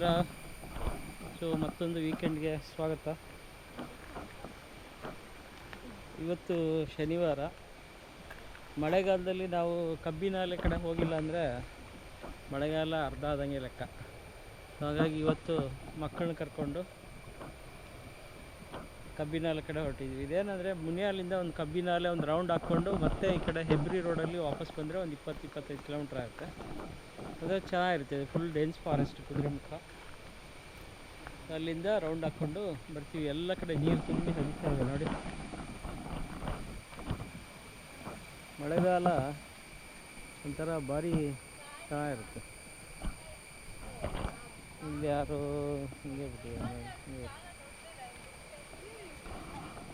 ನಮಸ್ಕಾರ. ಸೊ ಮತ್ತೊಂದು ವೀಕೆಂಡ್ಗೆ ಸ್ವಾಗತ. ಇವತ್ತು ಶನಿವಾರ. ಮಳೆಗಾಲದಲ್ಲಿ ನಾವು ಕಬ್ಬಿನಾಲೆ ಕಡೆ ಹೋಗಿಲ್ಲ ಅಂದರೆ ಮಳೆಗಾಲ ಅರ್ಧ ಆದಂಗೆ ಲೆಕ್ಕ. ಹಾಗಾಗಿ ಇವತ್ತು ಮಕ್ಕಳನ್ನ ಕರ್ಕೊಂಡು ಕಬ್ಬಿನಾಲೆ ಕಡೆ ಹೊರಟಿದ್ವಿ. ಇದೇನಂದರೆ ಮುನಿಯಾಲಿಂದ ಒಂದು ಕಬ್ಬಿನಾಲೆ ಒಂದು ರೌಂಡ್ ಹಾಕ್ಕೊಂಡು ಮತ್ತೆ ಈ ಕಡೆ ಹೆಬ್ರಿ ರೋಡಲ್ಲಿ ವಾಪಸ್ ಬಂದರೆ ಒಂದು 20-25 ಕಿಲೋಮೀಟ್ರ್ ಆಗುತ್ತೆ. ಅದು ಚೆನ್ನಾಗಿರುತ್ತೆ. Full dense forest Kudremukh. ಅಲ್ಲಿಂದ ರೌಂಡ್ ಹಾಕ್ಕೊಂಡು ಬರ್ತೀವಿ. ಎಲ್ಲ ಕಡೆ ನೀರು ತುಂಬಿ ಹರಿತಾ ಇದೆ ನೋಡಿ. ಮಳೆಗಾಲ ಒಂಥರ ಭಾರಿ ಚೆನ್ನಾಗಿರುತ್ತೆ. ಇಲ್ಲಿ ಯಾರು ಹಿಂಗೆ ಬಿಟ್ಟಿದ್ದಾರೆ.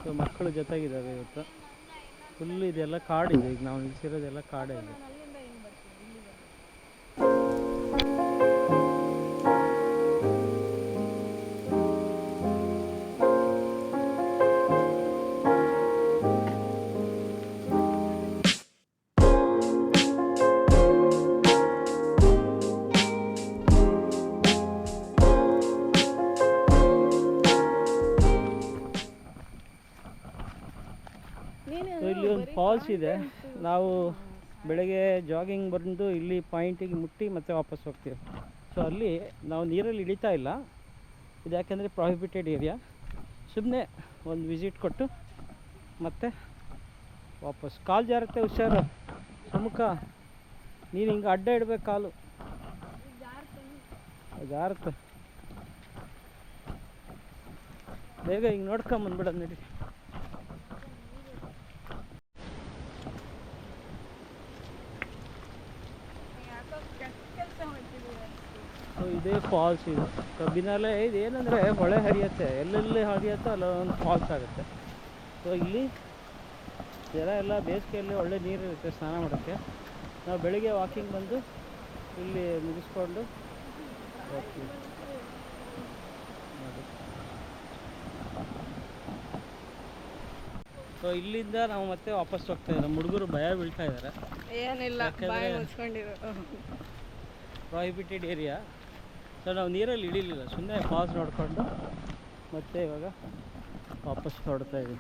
ಸೊ ಮಕ್ಕಳು ಜೊತೆಗಿದ್ದಾವೆ ಇವತ್ತು. ಫುಲ್ ಇದೆಲ್ಲ ಕಾಡಿದೆ. ಈಗ ನಾವು ನಿಲ್ಸಿರೋದೆಲ್ಲ ಕಾಡೇ ಇದೆ. ಇಲ್ಲಿ ಒಂದು ಫಾಲ್ಸ್ ಇದೆ. ನಾವು ಬೆಳಗ್ಗೆ ಜಾಗಿಂಗ್ ಬಂದು ಇಲ್ಲಿ ಪಾಯಿಂಟಿಗೆ ಮುಟ್ಟಿ ಮತ್ತೆ ವಾಪಸ್ ಹೋಗ್ತೀವಿ. ಸೊ ಅಲ್ಲಿ ನಾವು ನೀರಲ್ಲಿ ಇಳಿತಾ ಇಲ್ಲ. ಇದು ಯಾಕೆಂದರೆ ಪ್ರಾಹಿಬಿಟೆಡ್ ಏರಿಯಾ. ಸುಮ್ಮನೆ ಒಂದು ವಿಸಿಟ್ ಕೊಟ್ಟು ಮತ್ತೆ ವಾಪಸ್. ಕಾಲು ಜಾರುತ್ತೆ, ಹುಷಾರು. ಸುಮುಖ ನೀನು ಹಿಂಗೆ ಅಡ್ಡ ಇಡಬೇಕು, ಕಾಲು ಜಾರುತ್ತೆ. ಬೇಗ ಹಿಂಗೆ ನೋಡ್ಕೊಂಬಂದ್ಬಿಡೋದು ನಡಿ. ಸೊ ಇದೇ ಫಾಲ್ಸ್ ಇದು ಕಬ್ಬಿನಾಲೆ. ಇದು ಏನಂದರೆ ಹೊಳೆ ಹರಿಯುತ್ತೆ, ಎಲ್ಲೆಲ್ಲಿ ಹರಿಯುತ್ತೋ ಅಲ್ಲೊಂದು ಫಾಲ್ಸ್ ಆಗುತ್ತೆ. ಸೊ ಇಲ್ಲಿ ಜನ ಎಲ್ಲ ಬೇಸಿಗೆಯಲ್ಲಿ ಒಳ್ಳೆ ನೀರು ಇರುತ್ತೆ ಸ್ನಾನ ಮಾಡೋಕ್ಕೆ. ನಾವು ಬೆಳಿಗ್ಗೆ ವಾಕಿಂಗ್ ಬಂದು ಇಲ್ಲಿ ಮುಗಿಸ್ಕೊಂಡು ಹೋಗ್ತೀವಿ ನೋಡಿ. ಸೊ ಇಲ್ಲಿಂದ ನಾವು ಮತ್ತೆ ವಾಪಸ್ ಹೋಗ್ತಾಯಿದ್ದೀವಿ. ನಮ್ಮ ಹುಡುಗರು ಭಯ ಬೀಳ್ತಾ ಇದ್ದಾರೆ. ಏನಿಲ್ಲ, ಪ್ರಾಹಿಬಿಟೆಡ್ ಏರಿಯಾ. ಸೊ ನಾವು ನೀರಲ್ಲಿ ಇಳಿಲಿಲ್ಲ, ಸುಮ್ಮನೆ ಫಾಲ್ಸ್ ನೋಡಿಕೊಂಡು ಮತ್ತೆ ಇವಾಗ ವಾಪಸ್ ಹೊರಡ್ತಾ ಇದ್ದೀವಿ.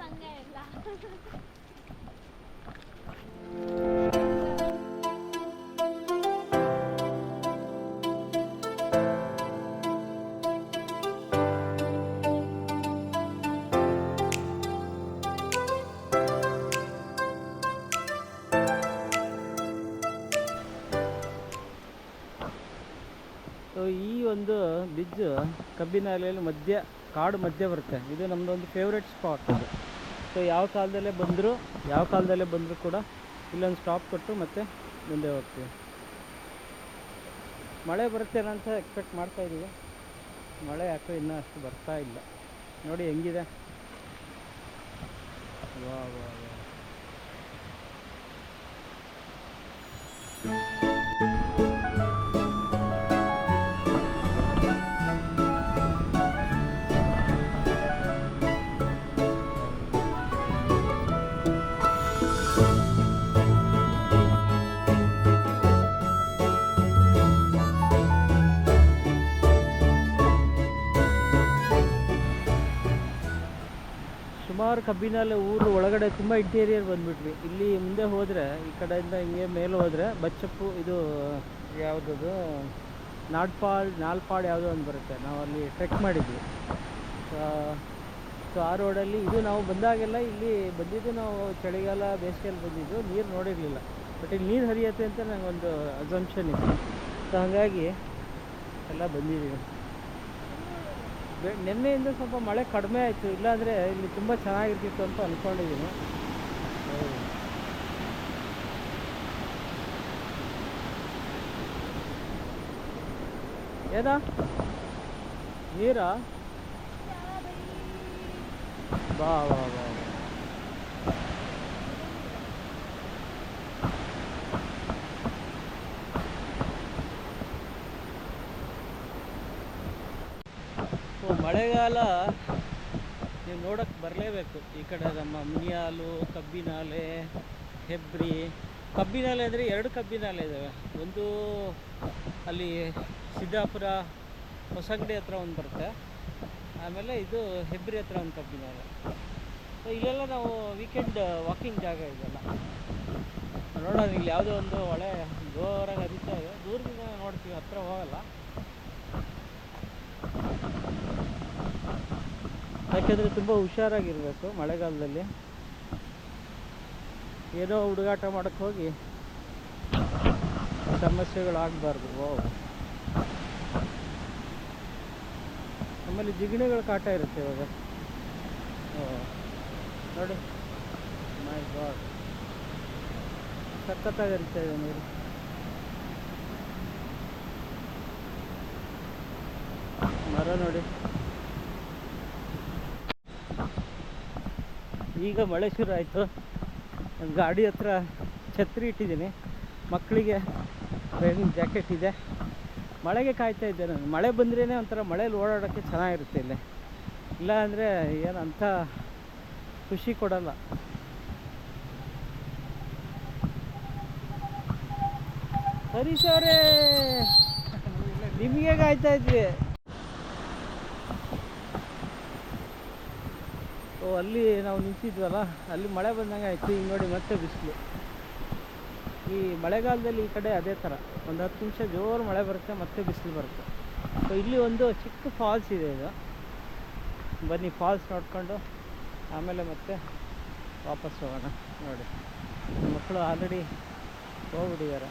ಸೊ ಈ ಒಂದು ಬ್ರಿಡ್ಜ್ ಕಬ್ಬಿನಾಲೆಯಲ್ಲಿ ಕಾಡು ಮಧ್ಯೆ ಬರುತ್ತೆ. ಇದು ನಮ್ಮದೊಂದು ಫೇವ್ರೆಟ್ ಸ್ಪಾಟ್ ಇದು. ಸೊ ಯಾವ ಕಾಲದಲ್ಲೇ ಬಂದರೂ ಕೂಡ ಇಲ್ಲೊಂದು ಸ್ಟಾಪ್ ಕೊಟ್ಟು ಮತ್ತೆ ಮುಂದೆ ಹೋಗ್ತೀವಿ. ಮಳೆ ಬರುತ್ತೇನೋ ಅಂತ ಎಕ್ಸ್ಪೆಕ್ಟ್ ಮಾಡ್ತಾಯಿದ್ದೀವಿ. ಮಳೆ ಯಾಕೋ ಇನ್ನೂ ಅಷ್ಟು ಬರ್ತಾ ಇಲ್ಲ. ನೋಡಿ ಹೆಂಗಿದೆ. ವಾ ವಾ ವಾ. ಸುಮಾರು ಕಬ್ಬಿನಾಲೆ ಊರು ಒಳಗಡೆ ತುಂಬ ಇಂಟೀರಿಯರ್ ಬಂದುಬಿಟ್ವಿ. ಇಲ್ಲಿ ಮುಂದೆ ಹೋದರೆ ಈ ಕಡೆಯಿಂದ ಹಿಂಗೆ ಮೇಲೆ ಹೋದರೆ ಬಚ್ಚಪ್ಪು, ಇದು ಯಾವುದದು ನಾಲ್ಪಾಡ್ ಯಾವುದೋ ಒಂದು ಬರುತ್ತೆ. ನಾವು ಅಲ್ಲಿ ಟ್ರೆಕ್ ಮಾಡಿದ್ವಿ. ಸೊ ಆ ರೋಡಲ್ಲಿ ಇದು ನಾವು ಬಂದಾಗೆಲ್ಲ ಇಲ್ಲಿ ಬಂದಿದ್ದು. ನಾವು ಚಳಿಗಾಲ ಬೇಸಿಗೆಯಲ್ಲಿ ಬಂದಿದ್ದು, ನೀರು ನೋಡಿರಲಿಲ್ಲ. ಬಟ್ ಇಲ್ಲಿ ನೀರು ಹರಿಯುತ್ತೆ ಅಂತ ನನಗೊಂದು ಅಸಂಪ್ಷನ್ ಇತ್ತು. ಸೊ ಹಾಗಾಗಿ ಎಲ್ಲ ಬಂದಿದ್ದೀವಿ. ನಿನ್ನೆಯಿಂದ ಸ್ವಲ್ಪ ಮಳೆ ಕಡಿಮೆ ಆಯಿತು. ಇಲ್ಲಾಂದರೆ ಇಲ್ಲಿ ತುಂಬ ಚೆನ್ನಾಗಿರ್ತಿತ್ತು ಅಂತ ಅಂದ್ಕೊಂಡಿದ್ದೀನಿ. ಏನ ನೀರಾ? ಬಾ ಬಾ ಬಾ. ಮಳೆಗಾಲ ನೀವು ನೋಡೋಕ್ಕೆ ಬರಲೇಬೇಕು. ಈ ಕಡೆ ನಮ್ಮ ಮುನಿಯಾಲು, ಕಬ್ಬಿನಾಲೆ, ಹೆಬ್ರಿ. ಕಬ್ಬಿನಾಲೆ ಅಂದರೆ 2 ಕಬ್ಬಿನಾಲೆ ಇದ್ದಾವೆ. ಒಂದು ಅಲ್ಲಿ ಸಿದ್ದಾಪುರ ಹೊಸಂಗಡಿ ಹತ್ರ ಒಂದು ಬರುತ್ತೆ, ಆಮೇಲೆ ಇದು ಹೆಬ್ರಿ ಹತ್ರ ಒಂದು ಕಬ್ಬಿನಾಲೆ. ಸೊ ಇಲ್ಲೆಲ್ಲ ನಾವು ವೀಕೆಂಡ್ ವಾಕಿಂಗ್ ಜಾಗ ಇದೆಲ್ಲ. ನೋಡೋಣ, ಇಲ್ಲಿ ಯಾವುದೋ ಒಂದು ಹೊಳೆ ಜೋರಾಗಿ ಹರಿತಾ ಇದೆ, ದೂರದಿಂದ ನೋಡ್ತೀವಿ, ಹತ್ರ ಹೋಗಲ್ಲ. ಯಾಕೆಂದರೆ ತುಂಬ ಹುಷಾರಾಗಿರಬೇಕು ಮಳೆಗಾಲದಲ್ಲಿ. ಏನೋ ಹುಡುಗಾಟ ಮಾಡೋಕ್ಕೆ ಹೋಗಿ ಸಮಸ್ಯೆಗಳಾಗಬಾರ್ದು. ಆಮೇಲೆ ಜಿಗಣೆಗಳ ಕಾಟ ಇರುತ್ತೆ ಇವಾಗ. ನೋಡಿ, ಮೈ ಗಾಡ್, ಸಖತ್ತಾಗಿ ಹರಿತಾ ಇದೆ ನೀರು. ಮರ ನೋಡಿ, ಈಗ ಮಳೆ ಶುರು ಆಯಿತು. ಗಾಡಿ ಹತ್ರ ಛತ್ರಿ ಇಟ್ಟಿದ್ದೀನಿ, ಮಕ್ಕಳಿಗೆ ರೈನಿಂಗ್ ಜಾಕೆಟ್ ಇದೆ. ಮಳೆಗೆ ಕಾಯ್ತಾ ಇದ್ದೆ ನಾನು. ಮಳೆ ಬಂದ್ರೇ ಒಂಥರ ಮಳೇಲಿ ಓಡಾಡೋಕ್ಕೆ ಚೆನ್ನಾಗಿರುತ್ತೆ ಇಲ್ಲಿ. ಇಲ್ಲ ಅಂದರೆ ಏನಂತ ಖುಷಿ ಕೊಡಲ್ಲ. ಹರೀಶ್ ಅವರೇ, ನಿಮಗೆ ಕಾಯ್ತಾ ಇದ್ವಿ. ಅಲ್ಲಿ ನಾವು ನಿಂತಿದ್ವಲ್ಲ, ಅಲ್ಲಿ ಮಳೆ ಬಂದಂಗೆ ಆಯಿತು. ಈಗ ನೋಡಿ ಮತ್ತೆ ಬಿಸಿಲು. ಈ ಮಳೆಗಾಲದಲ್ಲಿ ಈ ಕಡೆ ಅದೇ ಥರ, ಒಂದು 10 ನಿಮಿಷ ಜೋರು ಮಳೆ ಬರುತ್ತೆ, ಮತ್ತೆ ಬಿಸಿಲು ಬರುತ್ತೆ. ಸೊ ಇಲ್ಲಿ ಒಂದು ಚಿಕ್ಕ ಫಾಲ್ಸ್ ಇದೆ. ಇದು ಬನ್ನಿ, ಫಾಲ್ಸ್ ನೋಡಿಕೊಂಡು ಆಮೇಲೆ ಮತ್ತೆ ವಾಪಸ್ ಹೋಗೋಣ. ನೋಡಿ, ಮಕ್ಕಳು ಆಲ್ರೆಡಿ ಹೋಗ್ಬಿಟ್ಟಿದ್ದಾರೆ.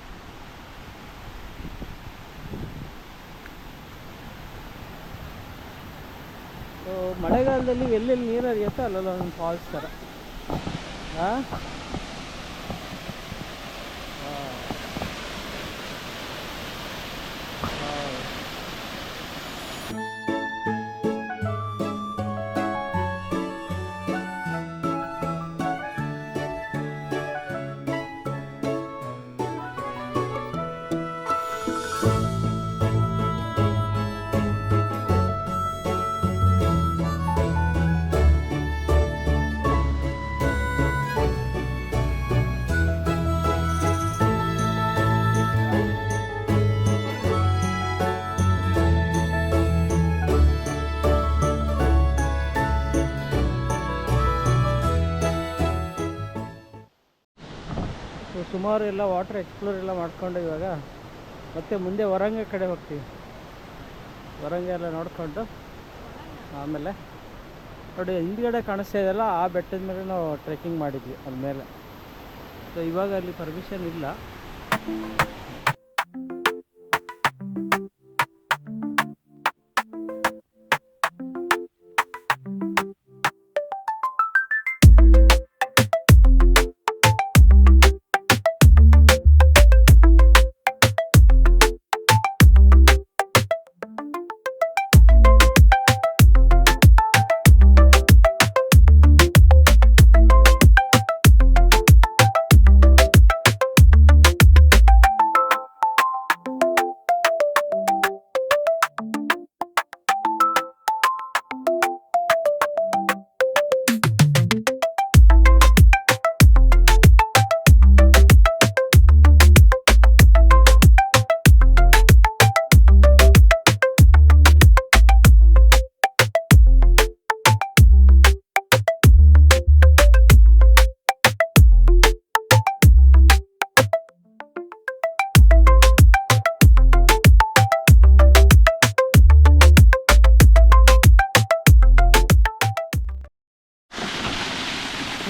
ಸೊ ಮಳೆಗಾಲದಲ್ಲಿ ಎಲ್ಲೆಲ್ಲಿ ನೀರು ಹರಿಯುತ್ತೋ ಅಲ್ಲೆಲ್ಲ ಒಂದು ಫಾಲ್ಸ್ ಥರ. ಹಾಂ, ಸುಮಾರು ಎಲ್ಲ ವಾಟರ್ ಎಕ್ಸ್ಪ್ಲೋರ್ ಎಲ್ಲ ಮಾಡ್ಕೊಂಡು ಇವಾಗ ಮತ್ತೆ ಮುಂದೆ ಹೊರಂಗ ಕಡೆ ಹೋಗ್ತೀವಿ. ಹೊರಂಗ ಎಲ್ಲ ನೋಡಿಕೊಂಡು ಆಮೇಲೆ ನೋಡಿ, ಹಿಂದ್ಗಡೆ ಕಾಣಿಸ್ತಾ ಇದೆಯಲ್ಲ, ಆ ಬೆಟ್ಟದ ಮೇಲೆ ನಾವು ಟ್ರೆಕ್ಕಿಂಗ್ ಮಾಡಿದ್ವಿ ಅಲ್ಲಿ ಮೇಲೆ. ಸೊ ಇವಾಗ ಅಲ್ಲಿ ಪರ್ಮಿಷನ್ ಇಲ್ಲ.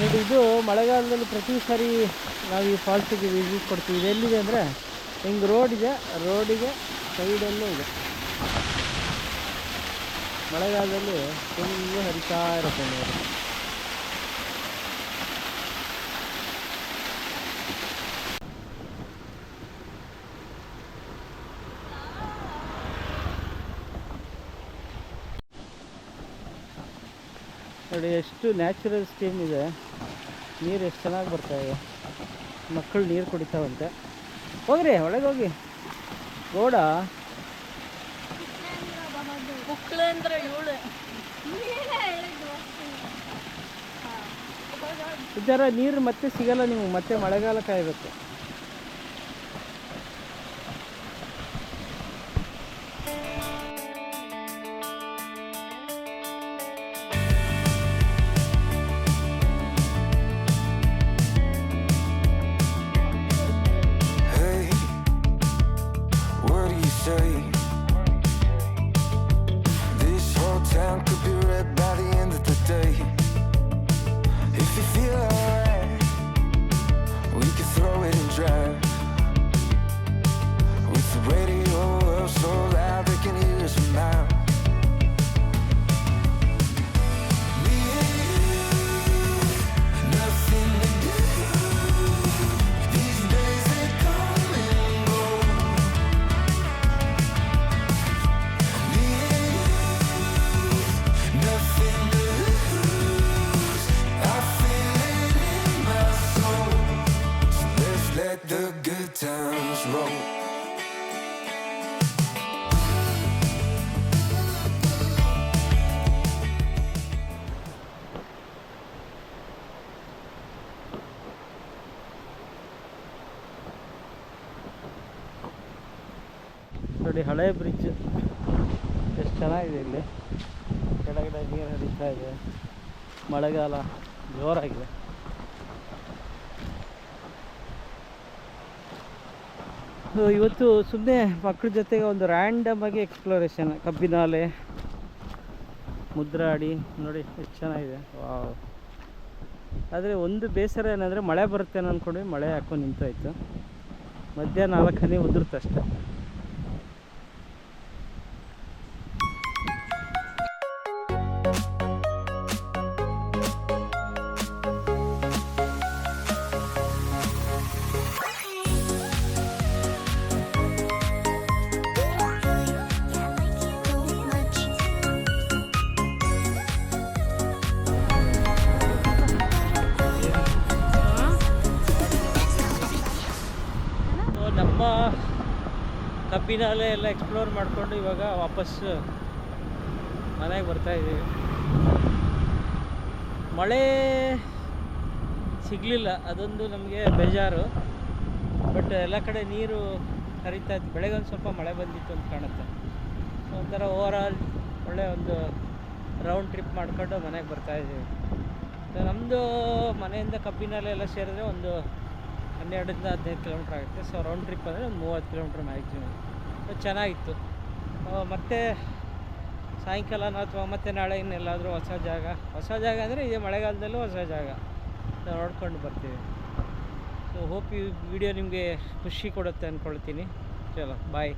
ನೋಡಿ, ಇದು ಮಳೆಗಾಲದಲ್ಲಿ ಪ್ರತಿ ಸಾರಿ ನಾವು ಈ ಫಾಲ್ಸಿಗೆ ವಿಸಿಟ್ ಕೊಡ್ತೀವಿ. ಇದು ಎಲ್ಲಿದೆ ಅಂದರೆ, ಹಿಂಗೆ ರೋಡ್ ಇದೆ, ರೋಡಿಗೆ ಸೈಡಲ್ಲೂ ಇದೆ. ಮಳೆಗಾಲದಲ್ಲಿ ಫುಲ್ಲು ಹರಿತಾ ಇರುತ್ತೆ ನೀರು. ನೋಡಿ, ಎಷ್ಟು ನ್ಯಾಚುರಲ್ ಸ್ಟ್ರೀಮ್ ಇದೆ, ನೀರು ಎಷ್ಟು ಚೆನ್ನಾಗಿ ಬರ್ತಾಯಿದೆ. ಮಕ್ಕಳು ನೀರು ಕುಡಿತಾವಂತೆ. ಹೋಗ್ರಿ, ಒಳಗೆ ಹೋಗಿ. ಗೋಡ ಈ ಥರ ನೀರು ಮತ್ತೆ ಸಿಗಲ್ಲ, ನೀವು ಮತ್ತೆ ಮಳೆಗಾಲ ಕಾಯಬೇಕು. good times roll. ನೋಡಿ ಹಳೆ ಬ್ರಿಡ್ಜ್ ಎಷ್ಟು ಚೆನ್ನಾಗಿದೆ. ಇಲ್ಲಿ ಕೆಳಗಡೆ ನೀರು ಹರಿತಾ ಇದೆ, ಮಳೆಗಾಲ ಜೋರಾಗಿದೆ. ಇವತ್ತು ಸುಮ್ಮನೆ ಮಕ್ಕಳ ಜೊತೆಗೆ ಒಂದು ರ್ಯಾಂಡಮ್ ಆಗಿ ಎಕ್ಸ್ಪ್ಲೋರೇಷನ್, ಕಬ್ಬಿನಾಲೆ, ಮುದ್ರಾಡಿ ನೋಡಿ ಎಷ್ಟು ಚೆನ್ನಾಗಿದೆ. ವಾವ್. ಆದರೆ ಒಂದು ಬೇಸರ ಏನಂದರೆ ಮಳೆ ಬರುತ್ತೆ ಅಂದ್ಕೊಂಡ್ವಿ, ಮಳೆ ಹಾಕೊಂಡು ನಿಂತೋಯ್ತು. ಮಧ್ಯಾಹ್ನ 4 ಹನಿ ಉದುರುತ್ತಷ್ಟೆ. ನಮ್ಮ ಕಬ್ಬಿನಾಲೆ ಎಲ್ಲ ಎಕ್ಸ್ಪ್ಲೋರ್ ಮಾಡಿಕೊಂಡು ಇವಾಗ ವಾಪಸ್ ಮನೆಗೆ ಬರ್ತಾಯಿದ್ದೀವಿ. ಮಳೆ ಸಿಗಲಿಲ್ಲ, ಅದೊಂದು ನಮಗೆ ಬೇಜಾರು. ಬಟ್ ಎಲ್ಲ ಕಡೆ ನೀರು ಹರಿತಾ ಇತ್ತು. ಬೆಳಗ್ಗೆ ಒಂದು ಸ್ವಲ್ಪ ಮಳೆ ಬಂದಿತ್ತು ಅಂತ ಕಾಣುತ್ತೆ. ಒಂಥರ ಓವರಾಲ್ ಒಳ್ಳೆ ಒಂದು ರೌಂಡ್ ಟ್ರಿಪ್ ಮಾಡ್ಕೊಂಡು ಮನೆಗೆ ಬರ್ತಾಯಿದ್ದೀವಿ. ನಮ್ಮದು ಮನೆಯಿಂದ ಕಬ್ಬಿನಾಲೆ ಎಲ್ಲ ಸೇರಿದ್ರೆ ಒಂದು 12ರಿಂದ 15 ಕಿಲೋಮೀಟ್ರ್ ಆಗುತ್ತೆ. ಸೊ ರೌಂಡ್ ಟ್ರಿಪ್ ಅಂದರೆ ಒಂದು 30 ಕಿಲೋಮೀಟ್ರ್ ಮ್ಯಾಕ್ಸಿಮಮ್. ಚೆನ್ನಾಗಿತ್ತು. ಮತ್ತು ಸಾಯಂಕಾಲನ ಅಥವಾ ಮತ್ತೆ ನಾಳೆ ಇನ್ನೆಲ್ಲಾದರೂ ಹೊಸ ಜಾಗ ಅಂದರೆ ಇದೇ ಮಳೆಗಾಲದಲ್ಲೂ ಹೊಸ ಜಾಗ ನೋಡ್ಕೊಂಡು ಬರ್ತೀವಿ. ಸೊ ಹೋಪ್ ಈ ವಿಡಿಯೋ ನಿಮಗೆ ಖುಷಿ ಕೊಡುತ್ತೆ ಅಂದ್ಕೊಳ್ತೀನಿ. ಚಲೋ ಬಾಯ್.